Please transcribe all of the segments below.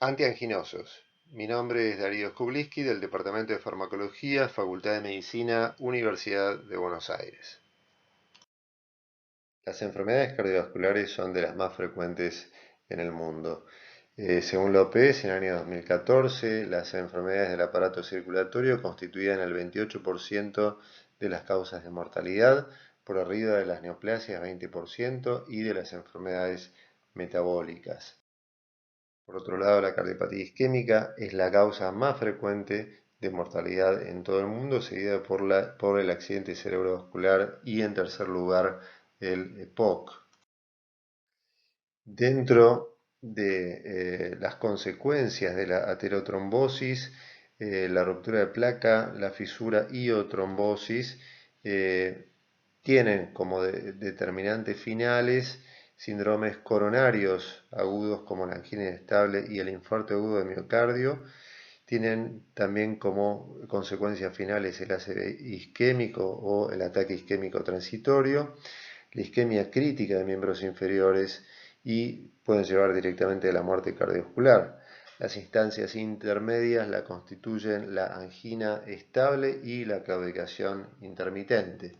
Antianginosos. Mi nombre es Darío Skublisky, del Departamento de Farmacología, Facultad de Medicina, Universidad de Buenos Aires. Las enfermedades cardiovasculares son de las más frecuentes en el mundo. Según la OPS, en el año 2014, las enfermedades del aparato circulatorio constituían el 28% de las causas de mortalidad, por arriba de las neoplasias 20% y de las enfermedades metabólicas. Por otro lado, la cardiopatía isquémica es la causa más frecuente de mortalidad en todo el mundo, seguida por el accidente cerebrovascular y, en tercer lugar, el EPOC. Dentro de las consecuencias de la aterotrombosis, la ruptura de placa, la fisura y o trombosis tienen como determinantes finales síndromes coronarios agudos como la angina inestable y el infarto agudo de miocardio. Tienen también como consecuencias finales el ACV isquémico o el ataque isquémico transitorio, la isquemia crítica de miembros inferiores y pueden llevar directamente a la muerte cardiovascular. Las instancias intermedias la constituyen la angina estable y la claudicación intermitente.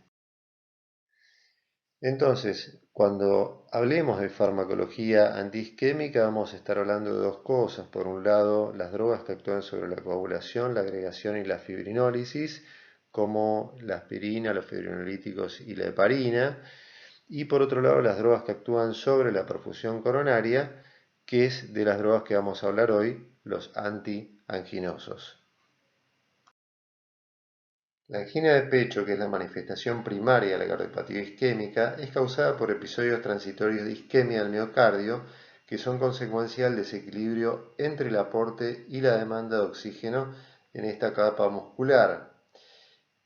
Entonces, cuando hablemos de farmacología antiisquémica, vamos a estar hablando de dos cosas. Por un lado, las drogas que actúan sobre la coagulación, la agregación y la fibrinólisis, como la aspirina, los fibrinolíticos y la heparina. Y por otro lado, las drogas que actúan sobre la perfusión coronaria, que es de las drogas que vamos a hablar hoy, los antianginosos. La angina de pecho, que es la manifestación primaria de la cardiopatía isquémica, es causada por episodios transitorios de isquemia del miocardio que son consecuencia del desequilibrio entre el aporte y la demanda de oxígeno en esta capa muscular.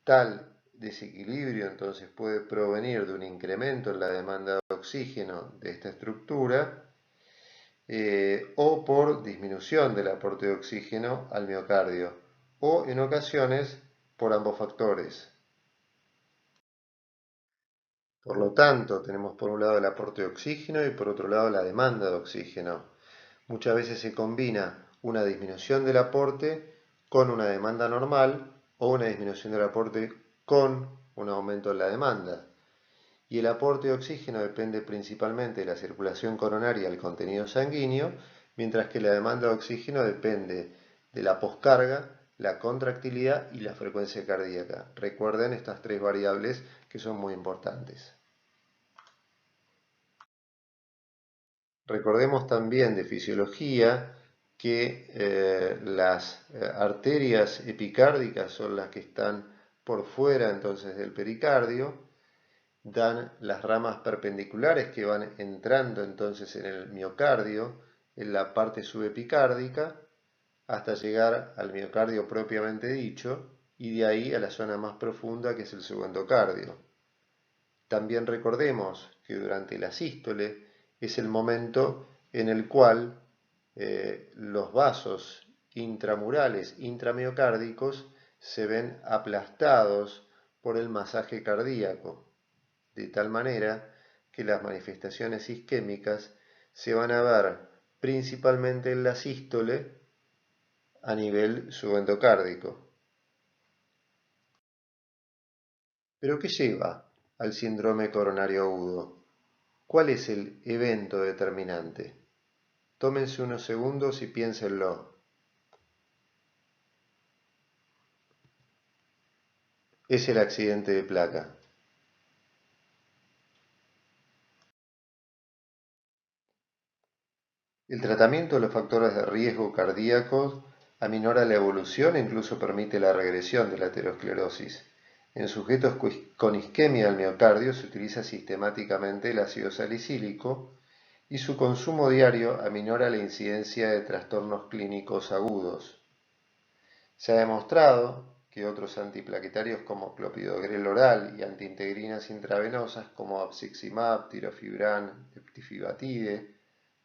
Tal desequilibrio entonces puede provenir de un incremento en la demanda de oxígeno de esta estructura o por disminución del aporte de oxígeno al miocardio o en ocasiones por ambos factores. Por lo tanto, tenemos por un lado el aporte de oxígeno y por otro lado la demanda de oxígeno. Muchas veces se combina una disminución del aporte con una demanda normal o una disminución del aporte con un aumento en la demanda. Y el aporte de oxígeno depende principalmente de la circulación coronaria al contenido sanguíneo, mientras que la demanda de oxígeno depende de la poscarga, la contractilidad y la frecuencia cardíaca. Recuerden estas tres variables que son muy importantes. Recordemos también de fisiología que las arterias epicárdicas son las que están por fuera entonces del pericardio, dan las ramas perpendiculares que van entrando entonces en el miocardio, en la parte subepicárdica, hasta llegar al miocardio propiamente dicho, y de ahí a la zona más profunda que es el subendocardio. También recordemos que durante la sístole es el momento en el cual los vasos intramurales intramiocárdicos se ven aplastados por el masaje cardíaco, de tal manera que las manifestaciones isquémicas se van a ver principalmente en la sístole a nivel subendocárdico. ¿Pero qué lleva al síndrome coronario agudo? ¿Cuál es el evento determinante? Tómense unos segundos y piénsenlo. Es el accidente de placa. El tratamiento de los factores de riesgo cardíacos aminora la evolución e incluso permite la regresión de la aterosclerosis. En sujetos con isquemia del miocardio se utiliza sistemáticamente el ácido salicílico y su consumo diario aminora la incidencia de trastornos clínicos agudos. Se ha demostrado que otros antiplaquetarios como clopidogrel oral y antiintegrinas intravenosas como abciximab, tirofibran, eptifibatide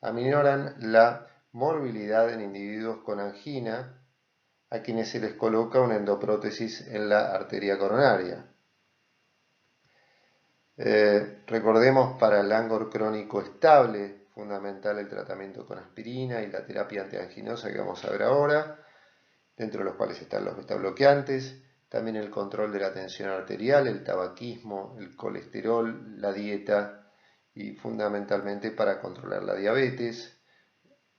aminoran la morbilidad en individuos con angina a quienes se les coloca una endoprótesis en la arteria coronaria. Recordemos para el Angor crónico estable fundamental el tratamiento con aspirina y la terapia antianginosa que vamos a ver ahora, dentro de los cuales están los betabloqueantes, también el control de la tensión arterial, el tabaquismo, el colesterol, la dieta y fundamentalmente para controlar la diabetes,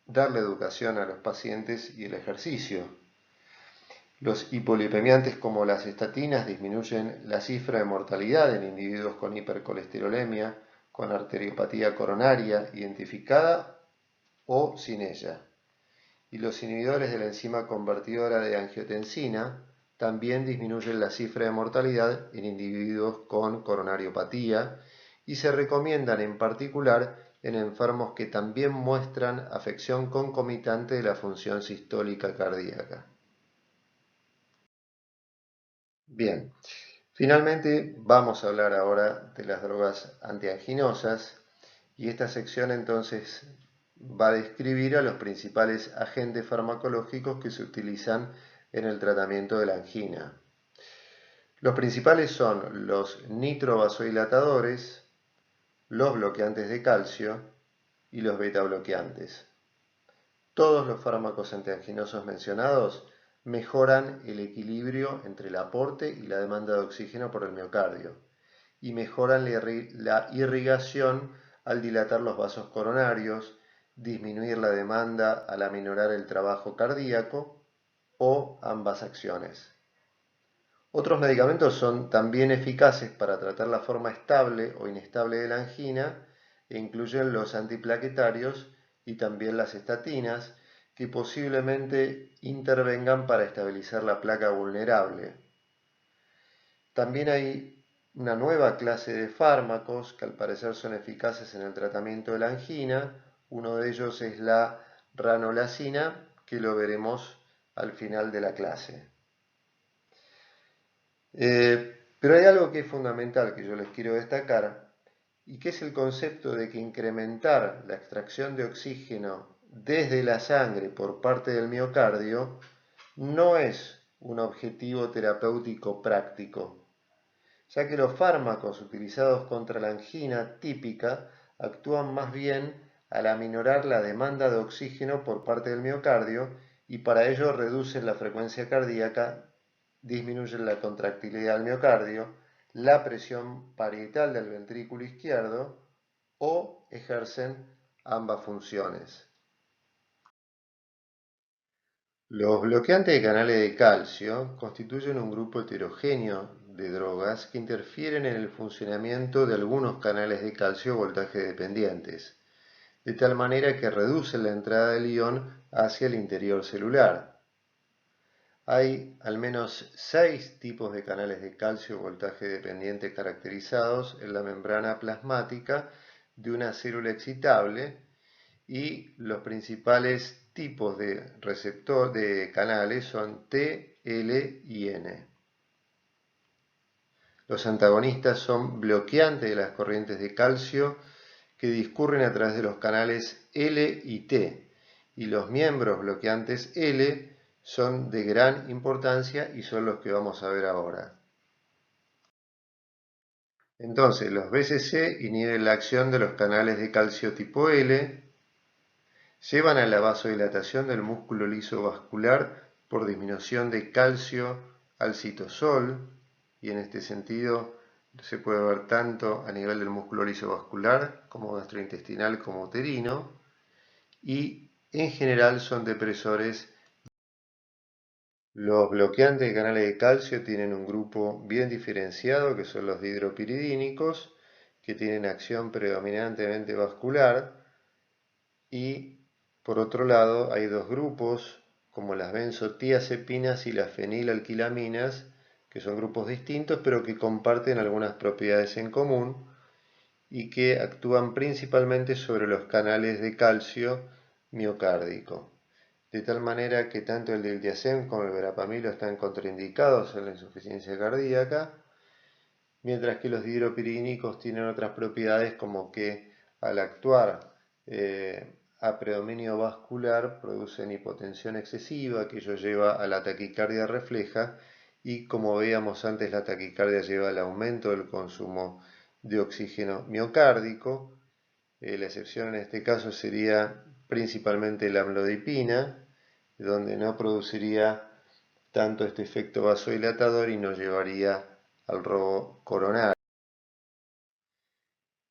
darle educación a los pacientes y el ejercicio. Los hipolipemiantes como las estatinas disminuyen la cifra de mortalidad en individuos con hipercolesterolemia, con arteriopatía coronaria identificada o sin ella. Y los inhibidores de la enzima convertidora de angiotensina también disminuyen la cifra de mortalidad en individuos con coronariopatía y se recomiendan en particular en enfermos que también muestran afección concomitante de la función sistólica cardíaca. Bien, finalmente vamos a hablar ahora de las drogas antianginosas y esta sección entonces va a describir a los principales agentes farmacológicos que se utilizan en el tratamiento de la angina. Los principales son los nitrovasodilatadores, los bloqueantes de calcio y los betabloqueantes. Todos los fármacos antianginosos mencionados mejoran el equilibrio entre el aporte y la demanda de oxígeno por el miocardio y mejoran la irrigación al dilatar los vasos coronarios, disminuir la demanda al aminorar el trabajo cardíaco o ambas acciones. Otros medicamentos son también eficaces para tratar la forma estable o inestable de la angina e incluyen los antiplaquetarios y también las estatinas, que posiblemente intervengan para estabilizar la placa vulnerable. También hay una nueva clase de fármacos que al parecer son eficaces en el tratamiento de la angina. Uno de ellos es la ranolazina, que lo veremos al final de la clase. Pero hay algo que es fundamental que yo les quiero destacar y que es el concepto de que incrementar la extracción de oxígeno desde la sangre por parte del miocardio no es un objetivo terapéutico práctico, ya que los fármacos utilizados contra la angina típica actúan más bien al aminorar la demanda de oxígeno por parte del miocardio y para ello reducen la frecuencia cardíaca, disminuyen la contractilidad del miocardio, la presión parietal del ventrículo izquierdo o ejercen ambas funciones. Los bloqueantes de canales de calcio constituyen un grupo heterogéneo de drogas que interfieren en el funcionamiento de algunos canales de calcio voltaje dependientes, de tal manera que reducen la entrada del ion hacia el interior celular. Hay al menos 6 tipos de canales de calcio voltaje dependiente caracterizados en la membrana plasmática de una célula excitable y los principales tipos de receptor de canales son T, L y N. Los antagonistas son bloqueantes de las corrientes de calcio que discurren a través de los canales L y T, y los miembros bloqueantes L son de gran importancia y son los que vamos a ver ahora. Entonces, los BCC inhiben la acción de los canales de calcio tipo L, llevan a la vasodilatación del músculo liso vascular por disminución de calcio al citosol, y en este sentido se puede ver tanto a nivel del músculo liso vascular como gastrointestinal como uterino, y en general son depresores. Los bloqueantes de canales de calcio tienen un grupo bien diferenciado que son los dihidropiridínicos, que tienen acción predominantemente vascular, y por otro lado hay dos grupos como las benzotiazepinas y las fenilalquilaminas, que son grupos distintos pero que comparten algunas propiedades en común y que actúan principalmente sobre los canales de calcio miocárdico. De tal manera que tanto el diltiazem como el verapamilo están contraindicados en la insuficiencia cardíaca, mientras que los dihidropiridínicos tienen otras propiedades como que al actuar a predominio vascular producen hipotensión excesiva, que ello lleva a la taquicardia refleja, y como veíamos antes, la taquicardia lleva al aumento del consumo de oxígeno miocárdico. La excepción en este caso sería principalmente la amlodipina, donde no produciría tanto este efecto vasodilatador y no llevaría al robo coronario.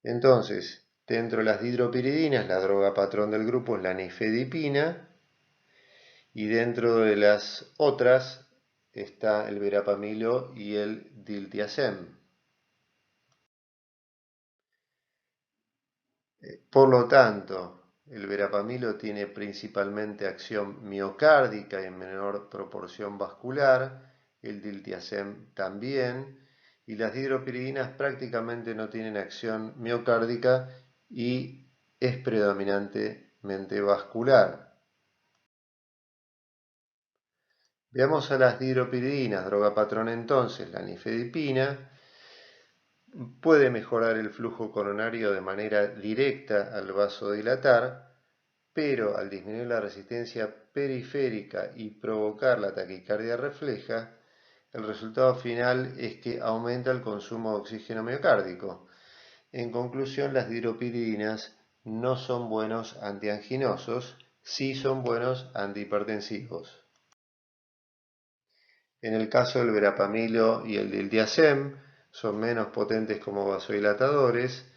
Entonces, dentro de las dihidropiridinas, la droga patrón del grupo es la nifedipina, y dentro de las otras está el verapamilo y el diltiazem. Por lo tanto, el verapamilo tiene principalmente acción miocárdica y en menor proporción vascular, el diltiazem también, y las dihidropiridinas prácticamente no tienen acción miocárdica y es predominantemente vascular. Veamos a las dihidropiridinas, droga patrón entonces, la nifedipina. Puede mejorar el flujo coronario de manera directa al vasodilatar, pero al disminuir la resistencia periférica y provocar la taquicardia refleja, el resultado final es que aumenta el consumo de oxígeno miocárdico. En conclusión, las dihidropiridinas no son buenos antianginosos, sí son buenos antihipertensivos. En el caso del verapamilo y el diltiazem, son menos potentes como vasodilatadores.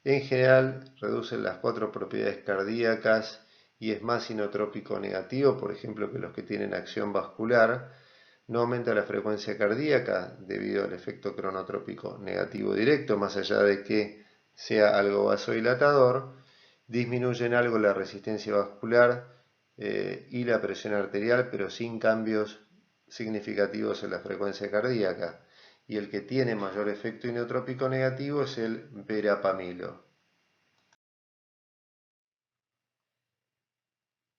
En general, reducen las 4 propiedades cardíacas y es más inotrópico negativo, por ejemplo, que los que tienen acción vascular. No aumenta la frecuencia cardíaca debido al efecto cronotrópico negativo directo, más allá de que sea algo vasodilatador. Disminuyen algo la resistencia vascular y la presión arterial, pero sin cambios significativos en la frecuencia cardíaca. Y el que tiene mayor efecto inotrópico negativo es el verapamilo.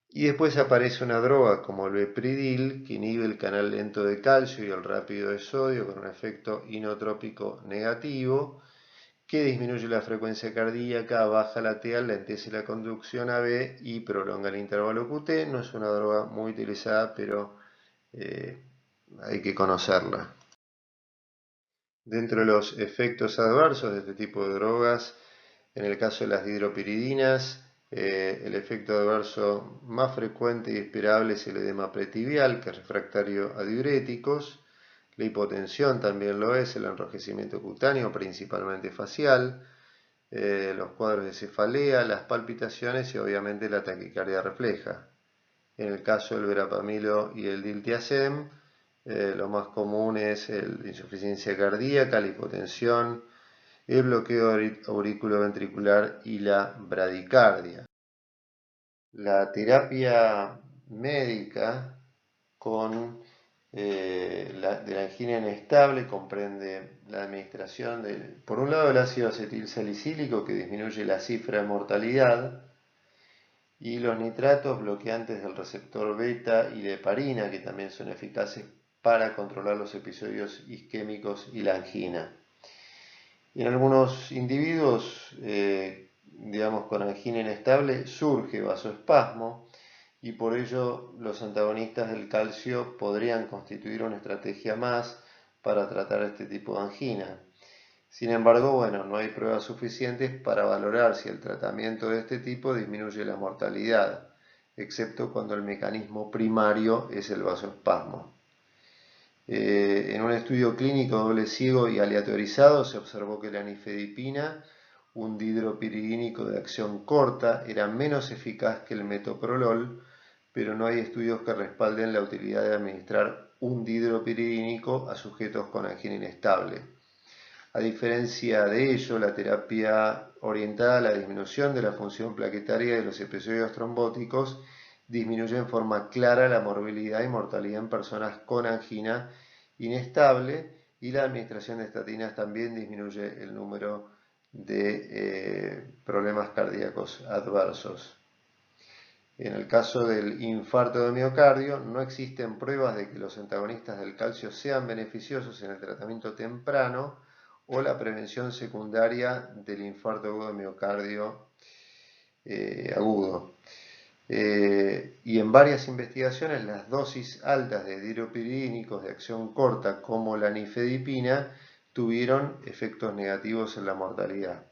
Y después aparece una droga como el Vepridil, que inhibe el canal lento de calcio y el rápido de sodio con un efecto inotrópico negativo, que disminuye la frecuencia cardíaca, baja la TA, lentece la conducción AB y prolonga el intervalo QT. No es una droga muy utilizada, pero hay que conocerla. Dentro de los efectos adversos de este tipo de drogas, en el caso de las dihidropiridinas, el efecto adverso más frecuente y esperable es el edema pretibial, que es refractario a diuréticos. La hipotensión también lo es, el enrojecimiento cutáneo, principalmente facial, los cuadros de cefalea, las palpitaciones y obviamente la taquicardia refleja. En el caso del verapamilo y el diltiazem, lo más común es la insuficiencia cardíaca, la hipotensión, el bloqueo auriculoventricular y la bradicardia. La terapia médica de la angina inestable comprende la administración por un lado, el ácido acetilsalicílico que disminuye la cifra de mortalidad, y los nitratos bloqueantes del receptor beta y de heparina, que también son eficaces para controlar los episodios isquémicos y la angina. En algunos individuos, digamos con angina inestable, surge vasoespasmo y por ello los antagonistas del calcio podrían constituir una estrategia más para tratar este tipo de angina. Sin embargo, bueno, no hay pruebas suficientes para valorar si el tratamiento de este tipo disminuye la mortalidad, excepto cuando el mecanismo primario es el vasoespasmo. En un estudio clínico doble ciego y aleatorizado se observó que la nifedipina, un dihidropiridínico de acción corta, era menos eficaz que el metoprolol, pero no hay estudios que respalden la utilidad de administrar un dihidropiridínico a sujetos con angina inestable. A diferencia de ello, la terapia orientada a la disminución de la función plaquetaria de los episodios trombóticos disminuye en forma clara la morbilidad y mortalidad en personas con angina inestable, y la administración de estatinas también disminuye el número de problemas cardíacos adversos. En el caso del infarto de miocardio, no existen pruebas de que los antagonistas del calcio sean beneficiosos en el tratamiento temprano o la prevención secundaria del infarto agudo de miocardio agudo. Y en varias investigaciones, las dosis altas de dihidropiridínicos de acción corta, como la nifedipina, tuvieron efectos negativos en la mortalidad.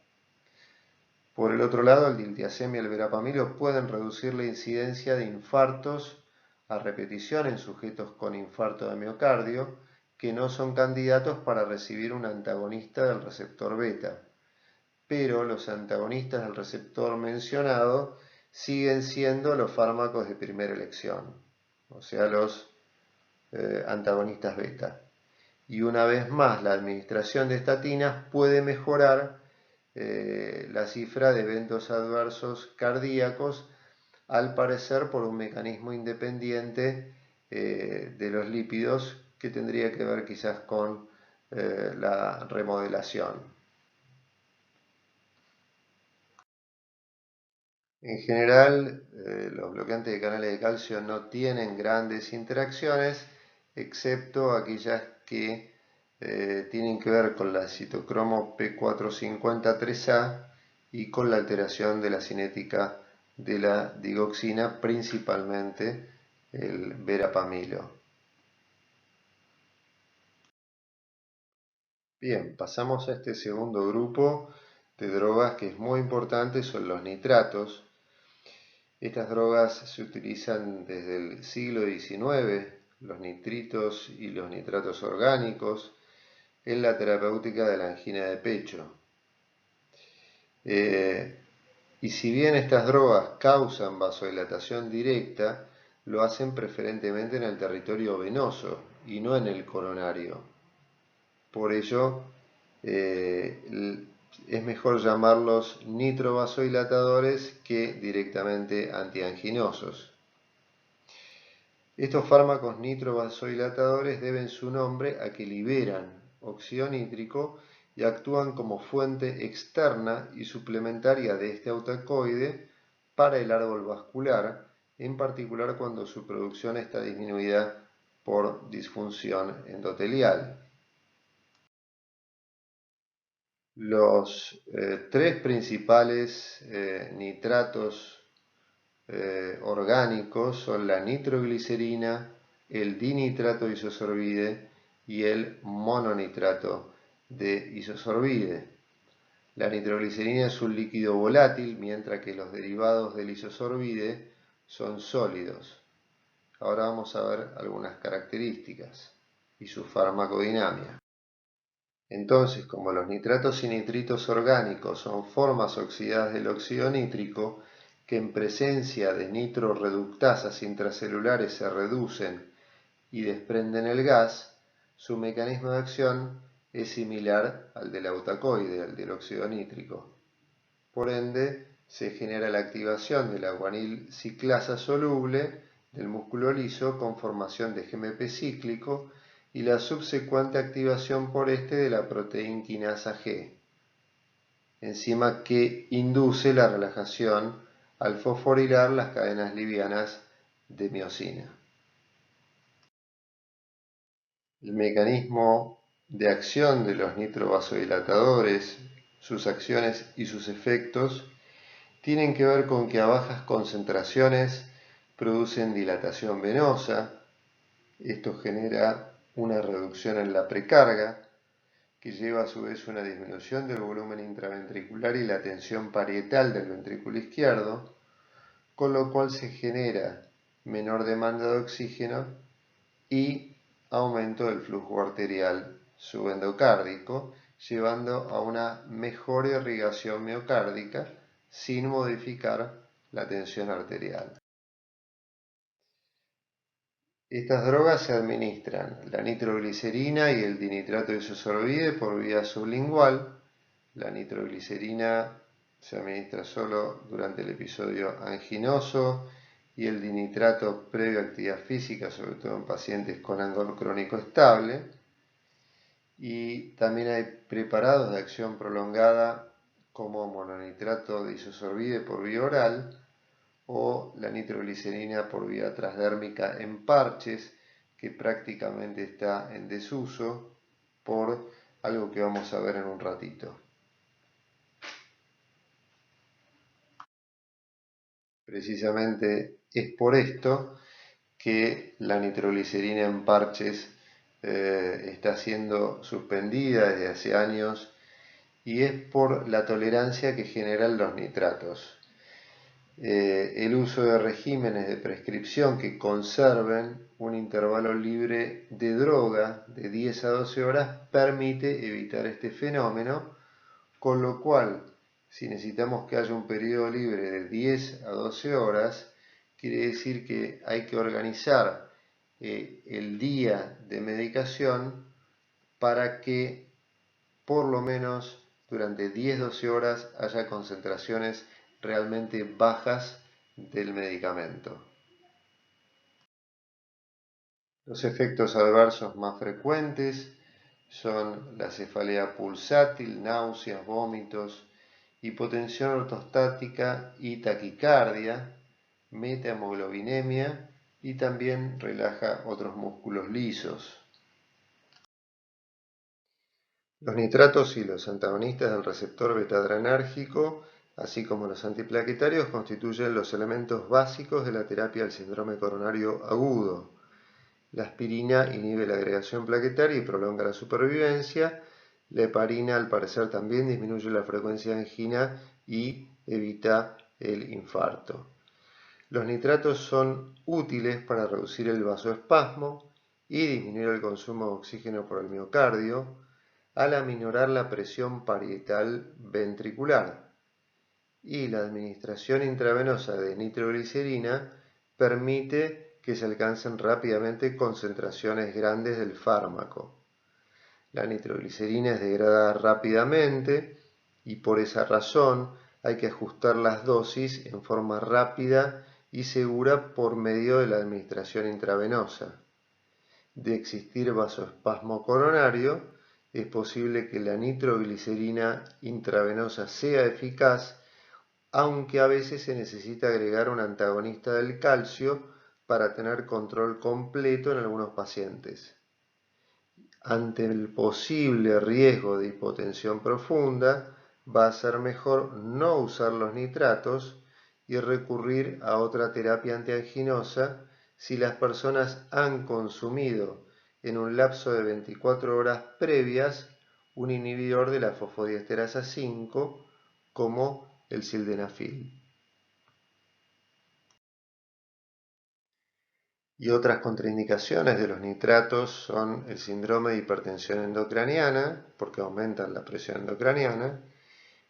Por el otro lado, el diltiazem y el verapamilo pueden reducir la incidencia de infartos a repetición en sujetos con infarto de miocardio que no son candidatos para recibir un antagonista del receptor beta, pero los antagonistas del receptor mencionado siguen siendo los fármacos de primera elección, o sea, los antagonistas beta. Y una vez más, la administración de estatinas puede mejorar la cifra de eventos adversos cardíacos, al parecer por un mecanismo independiente de los lípidos que tendría que ver quizás con la remodelación. En general, los bloqueantes de canales de calcio no tienen grandes interacciones, excepto aquellas que tienen que ver con la citocromo P450-3A y con la alteración de la cinética de la digoxina, principalmente el verapamilo. Bien, pasamos a este segundo grupo de drogas que es muy importante, son los nitratos. Estas drogas se utilizan desde el siglo XIX, los nitritos y los nitratos orgánicos, en la terapéutica de la angina de pecho. Y si bien estas drogas causan vasodilatación directa, lo hacen preferentemente en el territorio venoso y no en el coronario. Por ello, es mejor llamarlos nitrovasodilatadores que directamente antianginosos. Estos fármacos nitrovasodilatadores deben su nombre a que liberan óxido nítrico y actúan como fuente externa y suplementaria de este autacoide para el árbol vascular, en particular cuando su producción está disminuida por disfunción endotelial. Los tres principales nitratos orgánicos son la nitroglicerina, el dinitrato de isosorbide y el mononitrato de isosorbide. La nitroglicerina es un líquido volátil, mientras que los derivados del isosorbide son sólidos. Ahora vamos a ver algunas características y su farmacodinámica. Entonces, como los nitratos y nitritos orgánicos son formas oxidadas del óxido nítrico, que en presencia de nitroreductasas intracelulares se reducen y desprenden el gas, su mecanismo de acción es similar al del autacoide, al del óxido nítrico. Por ende, se genera la activación de la guanil ciclasa soluble del músculo liso con formación de GMP cíclico y la subsecuente activación por este de la proteinquinasa G, enzima que induce la relajación al fosforilar las cadenas livianas de miosina. El mecanismo de acción de los nitrovasodilatadores, sus acciones y sus efectos tienen que ver con que a bajas concentraciones producen dilatación venosa. Esto genera una reducción en la precarga, que lleva a su vez una disminución del volumen intraventricular y la tensión parietal del ventrículo izquierdo, con lo cual se genera menor demanda de oxígeno y aumento del flujo arterial subendocárdico, llevando a una mejor irrigación miocárdica sin modificar la tensión arterial. Estas drogas se administran la nitroglicerina y el dinitrato de isosorbide por vía sublingual. La nitroglicerina se administra solo durante el episodio anginoso y el dinitrato previo a actividad física, sobre todo en pacientes con ángulo crónico estable. Y también hay preparados de acción prolongada como mononitrato de isosorbide por vía oral o la nitroglicerina por vía transdérmica en parches, que prácticamente está en desuso por algo que vamos a ver en un ratito. Precisamente es por esto que la nitroglicerina en parches está siendo suspendida desde hace años y es por la tolerancia que generan los nitratos. El uso de regímenes de prescripción que conserven un intervalo libre de droga de 10 a 12 horas permite evitar este fenómeno, con lo cual, si necesitamos que haya un periodo libre de 10 a 12 horas, quiere decir que hay que organizar el día de medicación para que por lo menos durante 10-12 horas haya concentraciones realmente bajas del medicamento. Los efectos adversos más frecuentes son la cefalea pulsátil, náuseas, vómitos, hipotensión ortostática y taquicardia, metahemoglobinemia y también relaja otros músculos lisos. Los nitratos y los antagonistas del receptor beta-adrenérgico, así como los antiplaquetarios, constituyen los elementos básicos de la terapia del síndrome coronario agudo. La aspirina inhibe la agregación plaquetaria y prolonga la supervivencia. La heparina, al parecer, también disminuye la frecuencia de angina y evita el infarto. Los nitratos son útiles para reducir el vasoespasmo y disminuir el consumo de oxígeno por el miocardio, al aminorar la presión parietal ventricular, y la administración intravenosa de nitroglicerina permite que se alcancen rápidamente concentraciones grandes del fármaco. La nitroglicerina es degradada rápidamente y por esa razón hay que ajustar las dosis en forma rápida y segura por medio de la administración intravenosa. De existir vasoespasmo coronario, es posible que la nitroglicerina intravenosa sea eficaz, aunque a veces se necesita agregar un antagonista del calcio para tener control completo en algunos pacientes. Ante el posible riesgo de hipotensión profunda, va a ser mejor no usar los nitratos y recurrir a otra terapia antianginosa si las personas han consumido en un lapso de 24 horas previas un inhibidor de la fosfodiesterasa 5 como el sildenafil. Y otras contraindicaciones de los nitratos son el síndrome de hipertensión endocraniana, porque aumentan la presión endocraniana,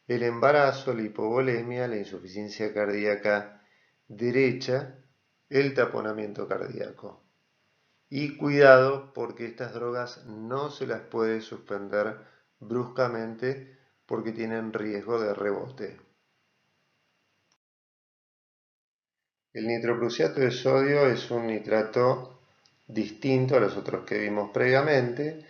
el embarazo, la hipovolemia, la insuficiencia cardíaca derecha, el taponamiento cardíaco. Y cuidado, porque estas drogas no se las puede suspender bruscamente porque tienen riesgo de rebote. El nitroprusiato de sodio es un nitrato distinto a los otros que vimos previamente.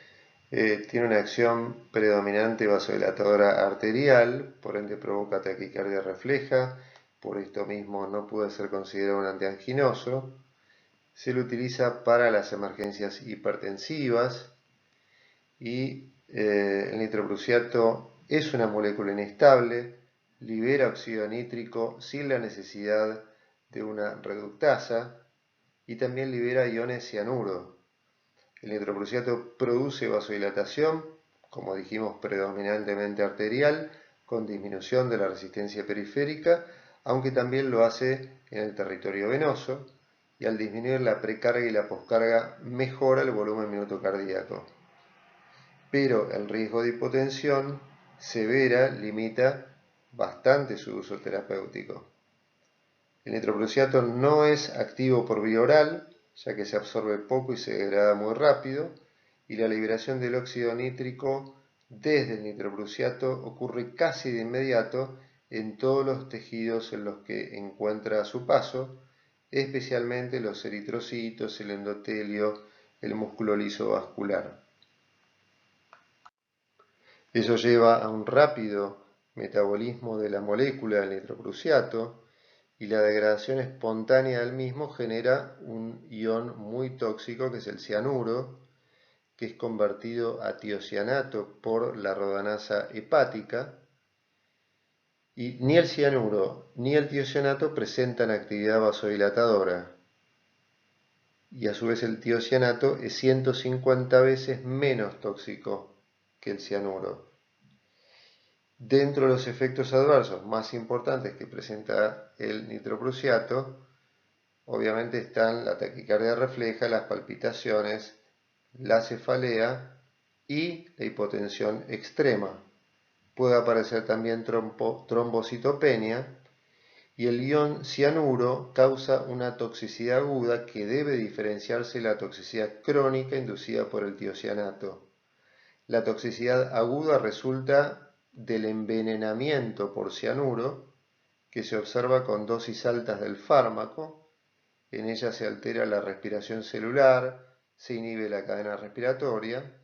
Tiene una acción predominante vasodilatadora arterial, por ende provoca taquicardia refleja, por esto mismo no puede ser considerado un antianginoso. Se lo utiliza para las emergencias hipertensivas y el nitroprusiato es una molécula inestable, libera óxido nítrico sin la necesidad de una reductasa y también libera iones cianuro. El nitroprusiato produce vasodilatación, como dijimos, predominantemente arterial, con disminución de la resistencia periférica, aunque también lo hace en el territorio venoso, y al disminuir la precarga y la poscarga mejora el volumen minuto cardíaco. Pero el riesgo de hipotensión severa limita bastante su uso terapéutico. El nitroprusiato no es activo por vía oral, ya que se absorbe poco y se degrada muy rápido, y la liberación del óxido nítrico desde el nitroprusiato ocurre casi de inmediato en todos los tejidos en los que encuentra su paso, especialmente los eritrocitos, el endotelio, el músculo liso vascular. Eso lleva a un rápido metabolismo de la molécula del nitroprusiato, y la degradación espontánea del mismo genera un ion muy tóxico que es el cianuro, que es convertido a tiocianato por la rodanasa hepática, y ni el cianuro ni el tiocianato presentan actividad vasodilatadora, y a su vez el tiocianato es 150 veces menos tóxico que el cianuro. Dentro de los efectos adversos más importantes que presenta el nitroprusiato, obviamente están la taquicardia refleja, las palpitaciones, la cefalea y la hipotensión extrema. Puede aparecer también trombocitopenia, y el ion cianuro causa una toxicidad aguda que debe diferenciarse de la toxicidad crónica inducida por el tiocianato. La toxicidad aguda resulta del envenenamiento por cianuro, que se observa con dosis altas del fármaco. En ella se altera la respiración celular, se inhibe la cadena respiratoria,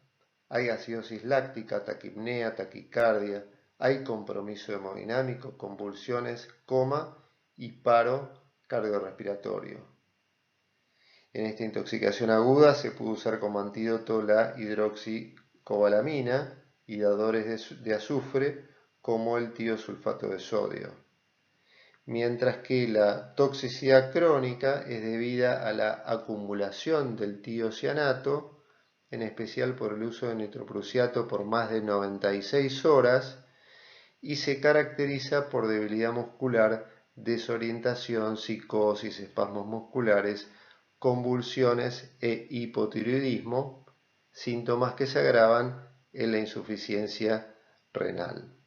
hay acidosis láctica, taquipnea, taquicardia, hay compromiso hemodinámico, convulsiones, coma y paro cardiorrespiratorio. En esta intoxicación aguda se puede usar como antídoto la hidroxicobalamina y dadores de azufre como el tiosulfato de sodio. Mientras que la toxicidad crónica es debida a la acumulación del tiocianato, en especial por el uso de nitroprusiato por más de 96 horas, y se caracteriza por debilidad muscular, desorientación, psicosis, espasmos musculares, convulsiones e hipotiroidismo, síntomas que se agravan en la insuficiencia renal.